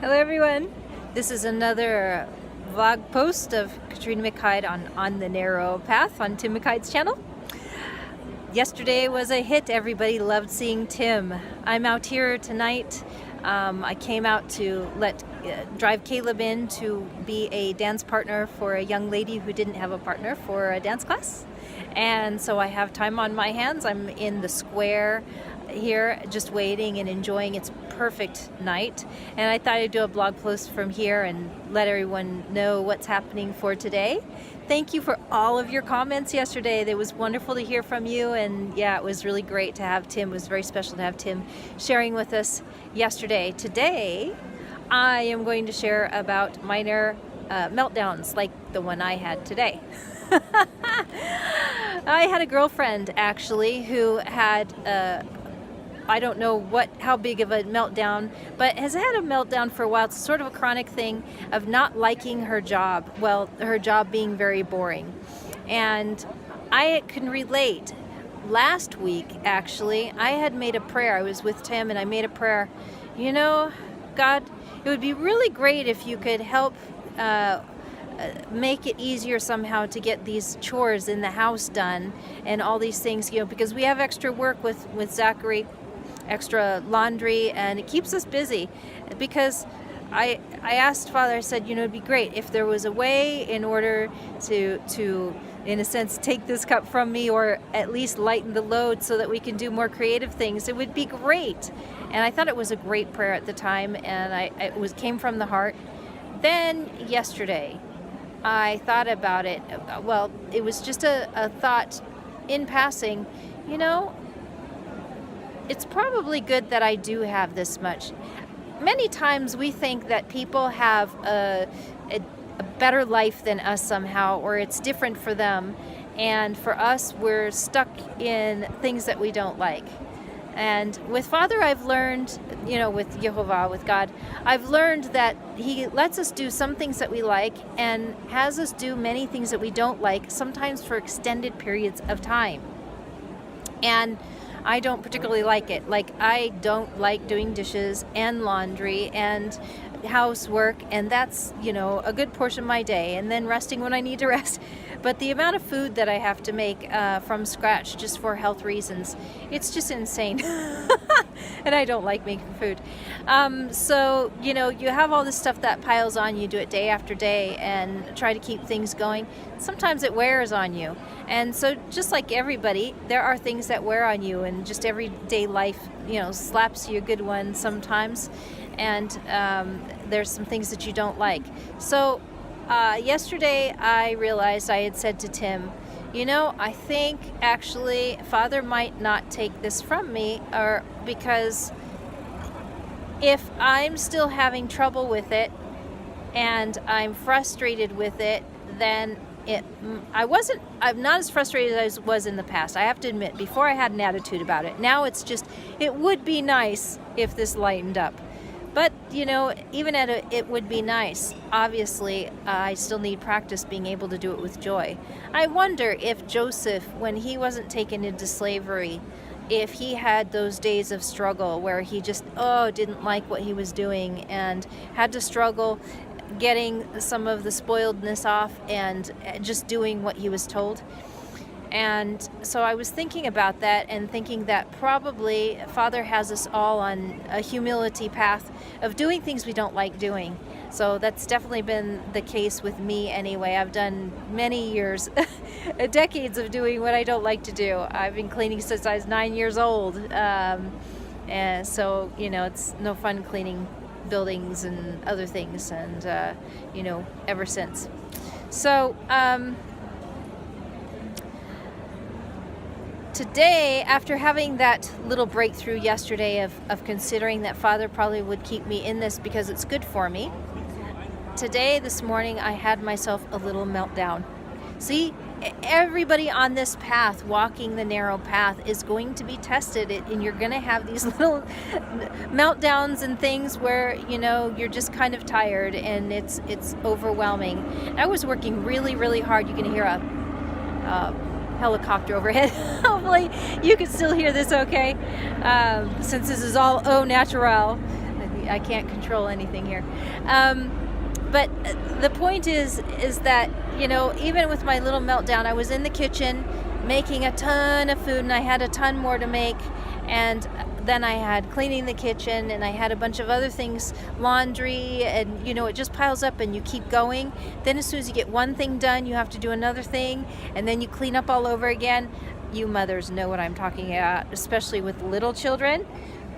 Hello everyone, this is another vlog post of Katrina McHyde on the Narrow Path on Tim McHyde's channel. Yesterday was a hit. Everybody loved seeing Tim. I'm out here tonight. I came out to drive Caleb in to be a dance partner for a young lady who didn't have a partner for a dance class. And so I have time on my hands. I'm in the square here just waiting and enjoying its perfect night, and I thought I'd do a blog post from here and let everyone know what's happening for today. Thank you for all of your comments yesterday. It was wonderful to hear from you, and yeah, it was really great to have Tim. It was very special to have Tim sharing with us yesterday. Today I am going to share about minor meltdowns like the one I had today. I had a girlfriend actually who had I don't know how big of a meltdown, but has had a meltdown for a while. It's sort of a chronic thing of not liking her job. Well, her job being very boring. And I can relate. Last week, actually, I had made a prayer. I was with Tim and I made a prayer. You know, God, it would be really great if you could help make it easier somehow to get these chores in the house done and all these things, because we have extra work with Zachary, extra laundry, and it keeps us busy. Because I asked Father, I said, it'd be great if there was a way in order to in a sense take this cup from me, or at least lighten the load so that we can do more creative things. It would be great. And I thought it was a great prayer at the time, and it came from the heart. Then yesterday I thought about it. Well, it was just a thought in passing. It's probably good that I do have this much. Many times we think that people have a better life than us somehow, or it's different for them. And for us, we're stuck in things that we don't like. And with Father, I've learned, with Jehovah, with God, I've learned that He lets us do some things that we like and has us do many things that we don't like, sometimes for extended periods of time. And I don't particularly like it. Like, I don't like doing dishes and laundry and housework, and that's, a good portion of my day, and then resting when I need to rest. But the amount of food that I have to make from scratch just for health reasons, it's just insane. And I don't like making food. So, you have all this stuff that piles on you, do it day after day and try to keep things going. Sometimes it wears on you. And so just like everybody, there are things that wear on you, and just everyday life, slaps you a good one sometimes. And there's some things that you don't like. So yesterday I realized I had said to Tim, I think actually Father might not take this from me, or because if I'm still having trouble with it and I'm frustrated with it, then I'm not as frustrated as I was in the past. I have to admit, before I had an attitude about it. Now it's just, it would be nice if this lightened up. But, even it would be nice. Obviously, I still need practice being able to do it with joy. I wonder if Joseph, when he wasn't taken into slavery, if he had those days of struggle where he just, didn't like what he was doing and had to struggle getting some of the spoiledness off and just doing what he was told. And so I was thinking about that and thinking that probably Father has us all on a humility path of doing things we don't like doing. So that's definitely been the case with me anyway. I've done many years, decades of doing what I don't like to do. I've been cleaning since I was 9 years old. And so, it's no fun cleaning buildings and other things, and, ever since. So, today, after having that little breakthrough yesterday of considering that Father probably would keep me in this because it's good for me, this morning, I had myself a little meltdown. See, everybody on this path, walking the narrow path, is going to be tested, and you're going to have these little meltdowns and things where, you're just kind of tired and it's overwhelming. I was working really, really hard. You can hear a helicopter overhead. Hopefully you can still hear this okay, since this is all au naturel. I can't control anything here. But the point is that, even with my little meltdown, I was in the kitchen making a ton of food, and I had a ton more to make. And then I had cleaning the kitchen, and I had a bunch of other things, laundry, and it just piles up and you keep going. Then as soon as you get one thing done, you have to do another thing, and then you clean up all over again. You mothers know what I'm talking about, especially with little children.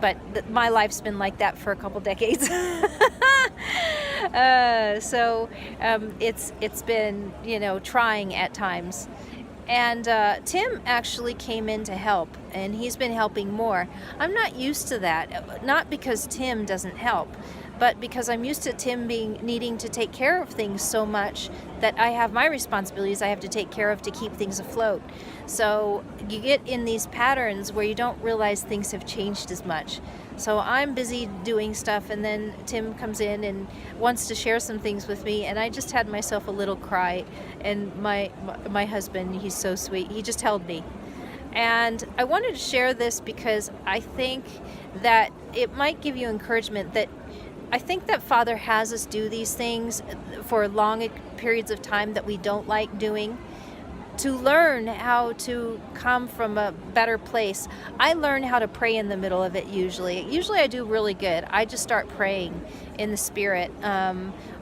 But my life's been like that for a couple decades. It's been, trying at times. And Tim actually came in to help, and he's been helping more. I'm not used to that, not because Tim doesn't help, but because I'm used to Tim needing to take care of things so much that I have my responsibilities I have to take care of to keep things afloat. So you get in these patterns where you don't realize things have changed as much. So I'm busy doing stuff, and then Tim comes in and wants to share some things with me, and I just had myself a little cry. And my husband, he's so sweet, he just held me. And I wanted to share this because I think that it might give you encouragement that I think that Father has us do these things for long periods of time that we don't like doing, to learn how to come from a better place. I learn how to pray in the middle of it usually. Usually I do really good. I just start praying in the Spirit,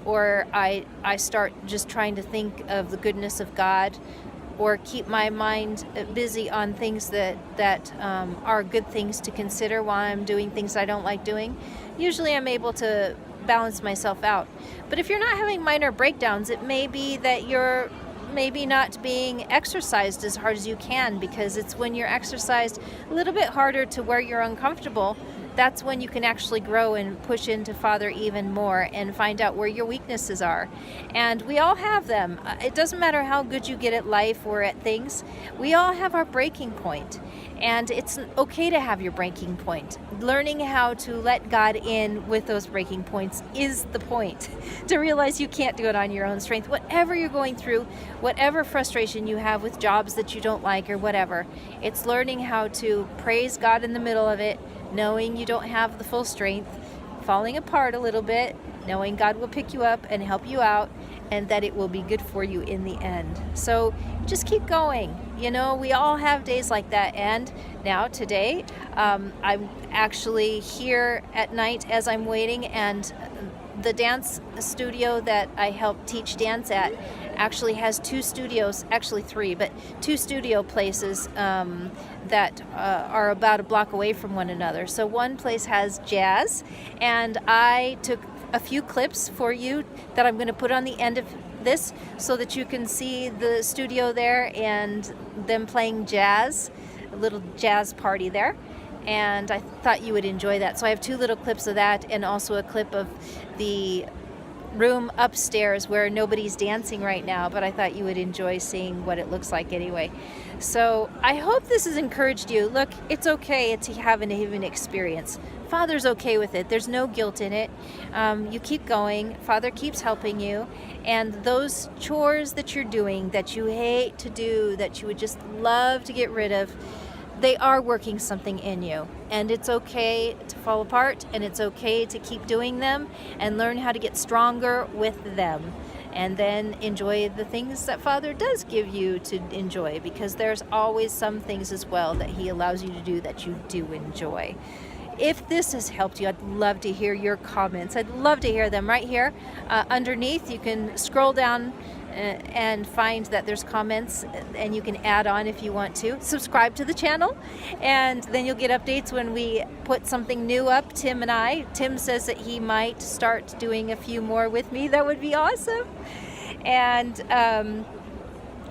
or I start just trying to think of the goodness of God, or keep my mind busy on things that are good things to consider while I'm doing things I don't like doing. Usually I'm able to balance myself out. But if you're not having minor breakdowns, it may be that you're maybe not being exercised as hard as you can, because it's when you're exercised a little bit harder to where you're uncomfortable, that's when you can actually grow and push into Father even more and find out where your weaknesses are. And we all have them. It doesn't matter how good you get at life or at things. We all have our breaking point. And it's okay to have your breaking point. Learning how to let God in with those breaking points is the point. To realize you can't do it on your own strength. Whatever you're going through, whatever frustration you have with jobs that you don't like or whatever, it's learning how to praise God in the middle of it, knowing you don't have the full strength, falling apart a little bit, knowing God will pick you up and help you out, and that it will be good for you in the end. So just keep going. We all have days like that. And now today, I'm actually here at night as I'm waiting, and the dance studio that I help teach dance at actually has two studios, actually three, but two studio places that are about a block away from one another. So one place has jazz, and I took a few clips for you that I'm going to put on the end of this so that you can see the studio there and them playing jazz, a little jazz party there. And I thought you would enjoy that. So I have two little clips of that, and also a clip of the room upstairs where nobody's dancing right now, but I thought you would enjoy seeing what it looks like anyway. So I hope this has encouraged you. Look, it's okay to have an even experience. Father's okay with it. There's no guilt in it. You keep going. Father keeps helping you. And those chores that you're doing that you hate to do, that you would just love to get rid of, they are working something in you. And it's okay to fall apart, and it's okay to keep doing them and learn how to get stronger with them. And then enjoy the things that Father does give you to enjoy, because there's always some things as well that He allows you to do that you do enjoy. If this has helped you, I'd love to hear your comments. I'd love to hear them right here. Underneath, you can scroll down and find that there's comments, and you can add on if you want to. Subscribe to the channel, and then you'll get updates when we put something new up, Tim and I. Tim says that he might start doing a few more with me. That would be awesome. And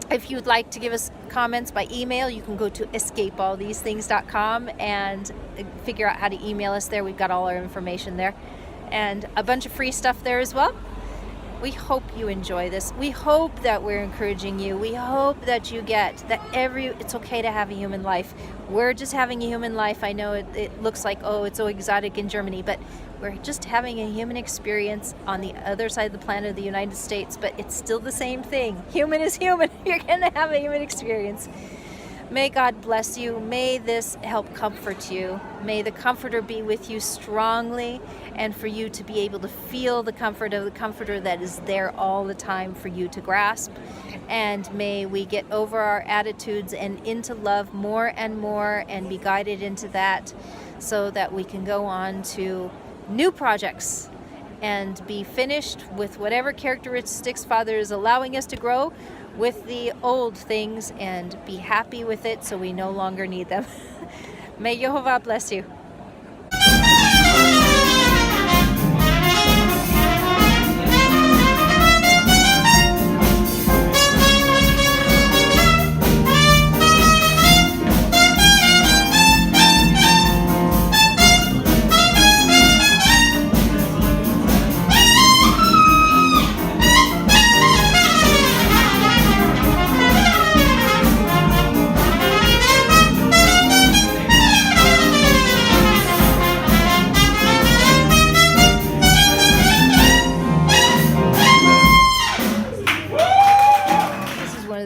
if you'd like to give us comments by email, you can go to escapeallthesethings.com and figure out how to email us there. We've got all our information there and a bunch of free stuff there as well. We hope you enjoy this. We hope that we're encouraging you. We hope that you get that it's okay to have a human life. We're just having a human life. I know it looks like, oh, it's so exotic in Germany, but we're just having a human experience on the other side of the planet of the United States, but it's still the same thing. Human is human. You're going to have a human experience. May God bless you. May this help comfort you. May the Comforter be with you strongly, and for you to be able to feel the comfort of the Comforter that is there all the time for you to grasp. And may we get over our attitudes and into love more and more and be guided into that so that we can go on to new projects and be finished with whatever characteristics Father is allowing us to grow with the old things and be happy with it so we no longer need them. May Jehovah bless you.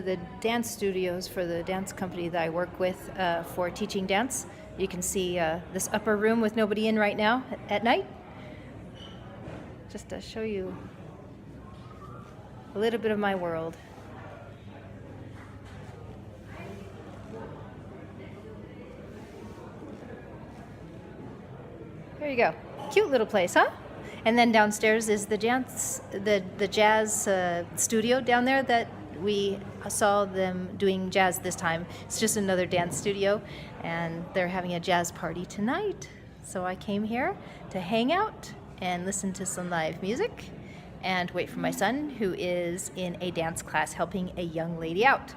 The dance studios for the dance company that I work with for teaching dance. You can see this upper room with nobody in right now at night. Just to show you a little bit of my world. There you go. Cute little place, huh? And then downstairs is the jazz studio down there that we saw them doing jazz this time. It's just another dance studio, and they're having a jazz party tonight. So I came here to hang out and listen to some live music and wait for my son, who is in a dance class helping a young lady out.